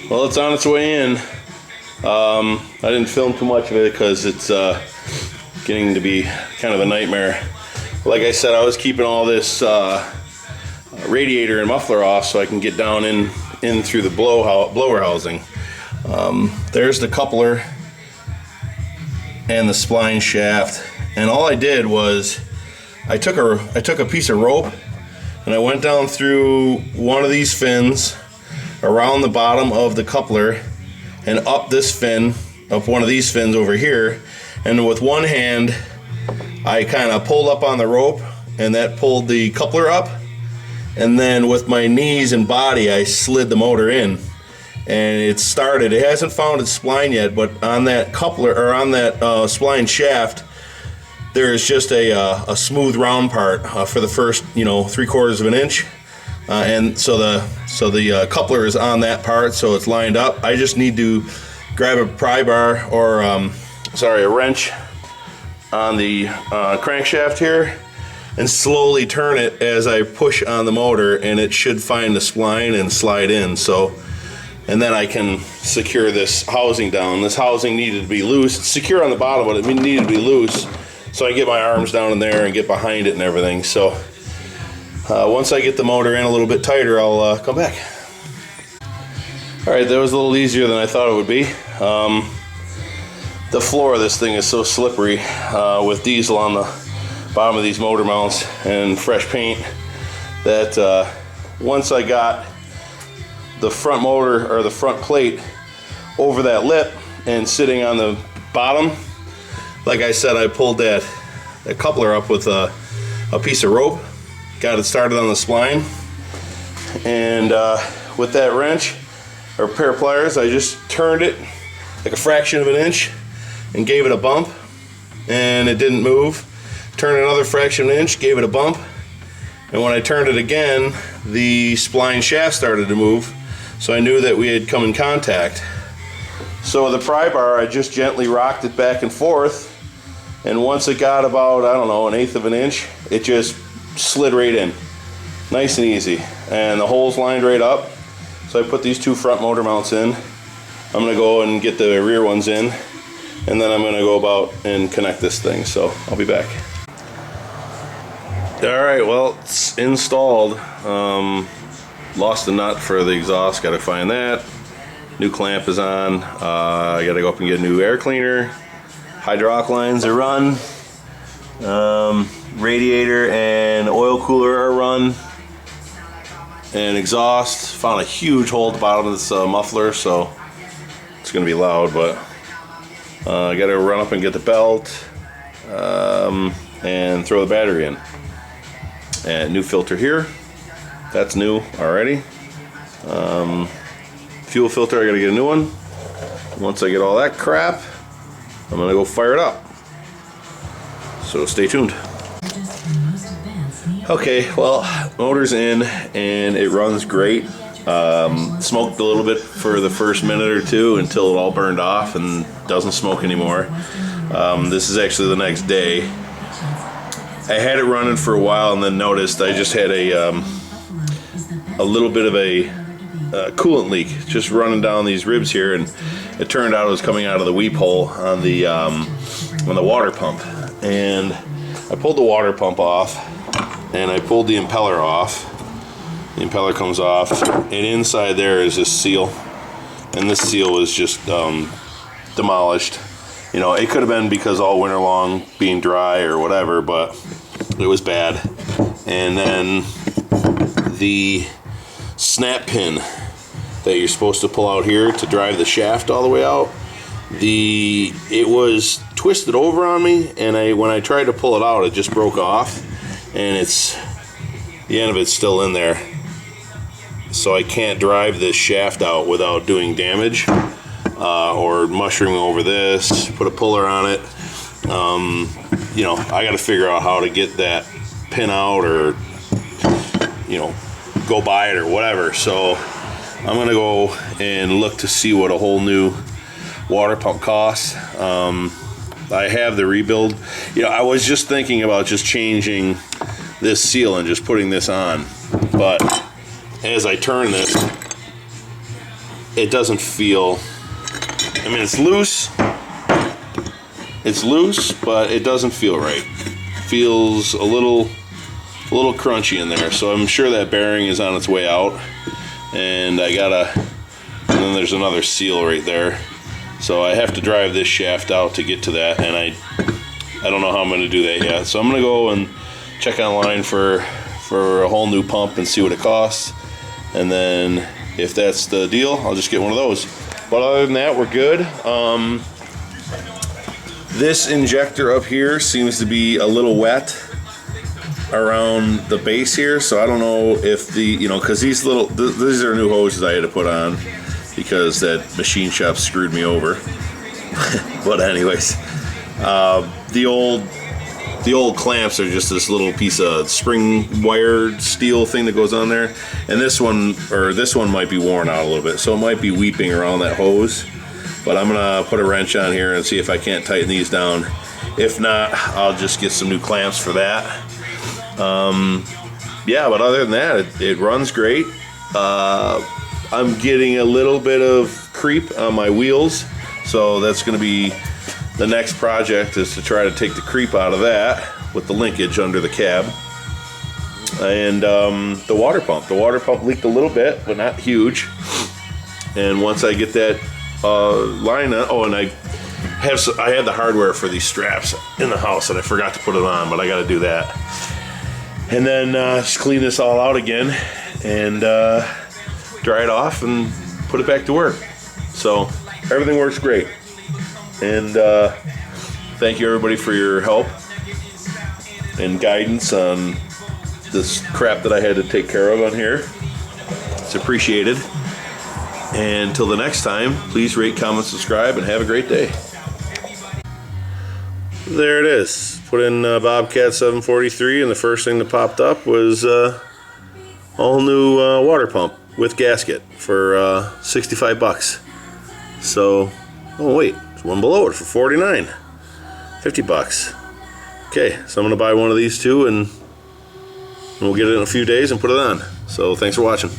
Well, it's on its way in. I didn't film too much of it because it's getting to be kind of a nightmare. Like I said, I was keeping all this radiator and muffler off so I can get down in through the blower housing. There's the coupler and the spline shaft, and all I did was I took a piece of rope and I went down through one of these fins, around the bottom of the coupler, and up this fin, up one of these fins over here, and with one hand I kind of pulled up on the rope and that pulled the coupler up, and then with my knees and body I slid the motor in, and it started. It hasn't found its spline yet, but on that coupler, or on that spline shaft, there is just a smooth round part for the first 3/4 of an inch, and so the coupler is on that part, so it's lined up. I just need to grab a pry bar, or a wrench on the crankshaft here, and slowly turn it as I push on the motor, and it should find the spline and slide in. So, and then I can secure this housing down. This housing needed to be loose. It's secure on the bottom, but it needed to be loose, so I get my arms down in there and get behind it and everything. So once I get the motor in a little bit tighter, I'll come back. Alright, that was a little easier than I thought it would be. The floor of this thing is so slippery with diesel on the bottom of these motor mounts and fresh paint that once I got the front motor, or the front plate, over that lip and sitting on the bottom, like I said, I pulled that coupler up with a piece of rope, got it started on the spline, and with that wrench or pair of pliers, I just turned it like a fraction of an inch and gave it a bump, and it didn't move. Turned another fraction of an inch, gave it a bump, and when I turned it again, the spline shaft started to move, so I knew that we had come in contact. So with the pry bar, I just gently rocked it back and forth, and once it got about, I don't know, 1/8 of an inch, it just slid right in. Nice and easy. And the holes lined right up. So I put these two front motor mounts in. I'm going to go and get the rear ones in, and then I'm going to go about and connect this thing. So I'll be back. Alright, well, it's installed. Lost the nut for the exhaust, got to find that. New clamp is on. I got to go up and get a new air cleaner. Hydraulic lines are run. Radiator and oil cooler are run. And exhaust. Found a huge hole at the bottom of this muffler, so it's going to be loud, but I got to run up and get the belt and throw the battery in. And new filter here. That's new already. Fuel filter, I got to get a new one. Once I get all that crap, I'm going to go fire it up. So stay tuned. Okay, well, motor's in and it runs great. Smoked a little bit for the first minute or two until it all burned off and doesn't smoke anymore. This is actually the next day. I had it running for a while and then noticed I just had a little bit of a coolant leak just running down these ribs here, and it turned out it was coming out of the weep hole on the water pump. And I pulled the water pump off and I pulled the impeller off. The impeller comes off, and inside there is this seal, and this seal was just demolished. You know, it could have been because all winter long being dry or whatever, but it was bad. And then the snap pin that you're supposed to pull out here to drive the shaft all the way out, it was twisted over on me, and when I tried to pull it out, it just broke off, and the end of it's still in there. So I can't drive this shaft out without doing damage. Or mushrooming over this, put a puller on it. I got to figure out how to get that pin out, or go buy it or whatever. So I'm gonna go and look to see what a whole new water pump costs. I have the rebuild. I was just thinking about just changing this seal and just putting this on, but as I turn this, it doesn't feel, I mean, it's loose, but it doesn't feel right. It feels a little crunchy in there, so I'm sure that bearing is on its way out, and and then there's another seal right there, so I have to drive this shaft out to get to that, and I don't know how I'm going to do that yet. So I'm going to go and check online for a whole new pump and see what it costs, and then if that's the deal, I'll just get one of those. But other than that, we're good. This injector up here seems to be a little wet around the base here, so I don't know if because these are new hoses I had to put on because that machine shop screwed me over. But anyways, the old clamps are just this little piece of spring wired steel thing that goes on there, and this one might be worn out a little bit, so it might be weeping around that hose. But I'm gonna put a wrench on here and see if I can't tighten these down. If not, I'll just get some new clamps for that. Yeah, but other than that, it runs great. I'm getting a little bit of creep on my wheels, so that's gonna be the next project, is to try to take the creep out of that with the linkage under the cab. And the water pump leaked a little bit, but not huge. And once I get that line on, and I had the hardware for these straps in the house, and I forgot to put it on, but I got to do that. And then just clean this all out again and dry it off and put it back to work. So everything works great. And thank you everybody for your help and guidance on this crap that I had to take care of on here. It's appreciated. And until the next time, please rate, comment, subscribe, and have a great day. There it is. Put in Bobcat 743, and the first thing that popped up was all new water pump with gasket for 65 bucks. So, oh wait, there's one below it for 49, 50 bucks. Okay, so I'm gonna buy one of these too, and we'll get it in a few days and put it on. So thanks for watching.